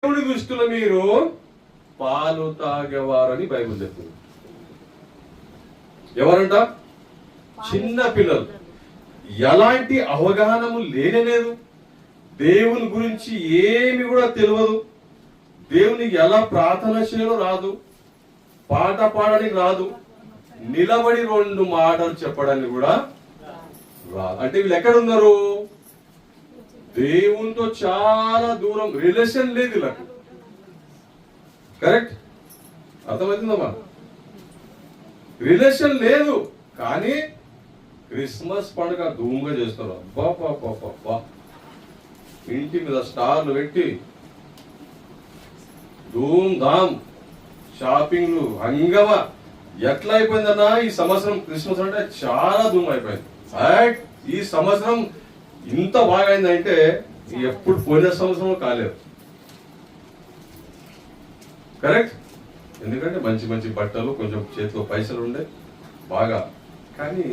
దేవుని దృష్టిలో మీరు పాలు తాగేవారని బైబిల్ చెప్తుంది. ఎవరంట? చిన్న పిల్లలు. ఎలాంటి అవగాహనము లేనేలేదు. దేవుని గురించి ఏమి కూడా తెలియదు. దేవునికి ఎలా ప్రార్థన చేయాలో రాదు, పాట పాడడానికి రాదు, నిలబడి 2 మాటలు చెప్పడానికి కూడా రాదు. అంటే వీళ్ళు ఎక్కడ ఉన్నారు? దేవునితో చాలా దూరం, రిలేషన్ లేదు వీళ్ళకు. కరెక్ట్? అర్థమవుతుందమ్మా? రిలేషన్ లేదు, కానీ క్రిస్మస్ పండుగ ధూమ్గా చేస్తారు. అబ్బా, ఇంటి మీద స్టార్లు పెట్టి ధూమ్ ధామ్ షాపింగ్లు హంగమా. ఎట్లా అయిపోయిందన్నా ఈ సంవత్సరం క్రిస్మస్ అంటే చాలా ధూమ్ అయిపోయింది. ఈ సంవత్సరం ఇంత బాగా అయిందంటే ఎప్పుడు పోయిన సంవత్సరం కాలేదు. కరెక్ట్? ఎందుకంటే మంచి మంచి బట్టలు, కొంచెం చేతిలో పైసలు ఉండే బాగా. కానీ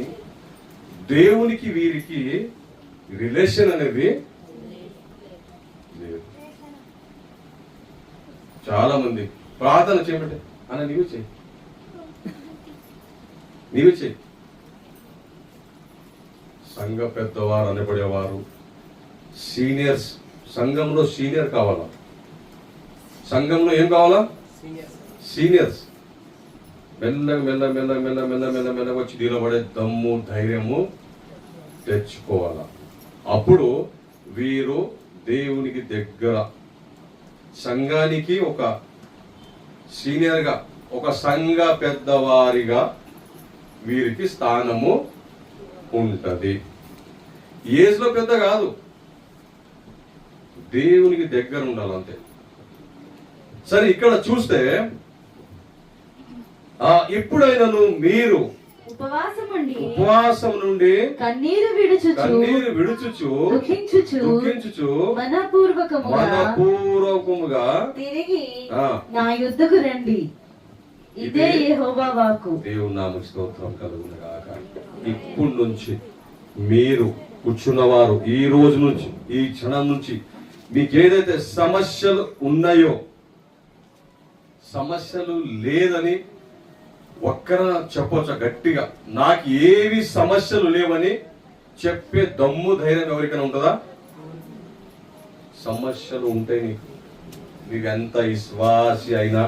దేవునికి వీరికి రిలేషన్ అనేది లేదు. చాలా మంది ప్రార్థన చేయమంటే అన్న నీవు చేయి. సంఘ పెద్దవారు అనబడేవారు, సీనియర్స్, సంఘంలో సీనియర్ కావాలా? సంఘంలో ఏం కావాలా? సీనియర్స్. మెల్ల వచ్చి నిలబడే దమ్ము, ధైర్యము తెచ్చుకోవాలా. అప్పుడు వీరు దేవునికి దగ్గర, సంఘానికి ఒక సీనియర్గా, ఒక సంఘ పెద్దవారిగా వీరికి స్థానము ఉంటది. ఏజ్ లో పెద్ద కాదు, దేవునికి దగ్గర ఉండాలి అంతే. సరే, ఇక్కడ చూస్తే ఎప్పుడైనాను మీరు ఉపవాసం నుండి కన్నీరు విడుచుచు దుఃఖించుచు మనపూర్వకముగా తిరిగి నా యుద్ధకు రండి. ఇదే యెహోవా వాక్కు. దేవుని నామమునకు స్తోత్రం కలుగును గాక. ఇప్పుడు నుంచి మీరు కూర్చున్నవారు, ఈ రోజు నుంచి, ఈ క్షణం నుంచి మీకు ఏదైతే సమస్యలు ఉన్నాయో, సమస్యలు లేదని ఒక్కర చెప్పొచ్చా గట్టిగా? నాకు ఏవి సమస్యలు లేవని చెప్పే దమ్ము, ధైర్యం ఎవరికైనా ఉంటుందా? సమస్యలు ఉంటే నీకు ఎంత విశ్వాసి అయినా,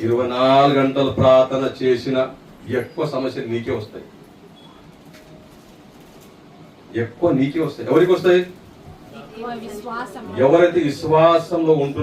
24 గంటలు ప్రార్థన చేసిన ఎక్కువ సమస్యలు నీకే వస్తాయి. ఎవరికి వస్తాయి? ఎవరైతే విశ్వాసంలో ఉంటున్నారో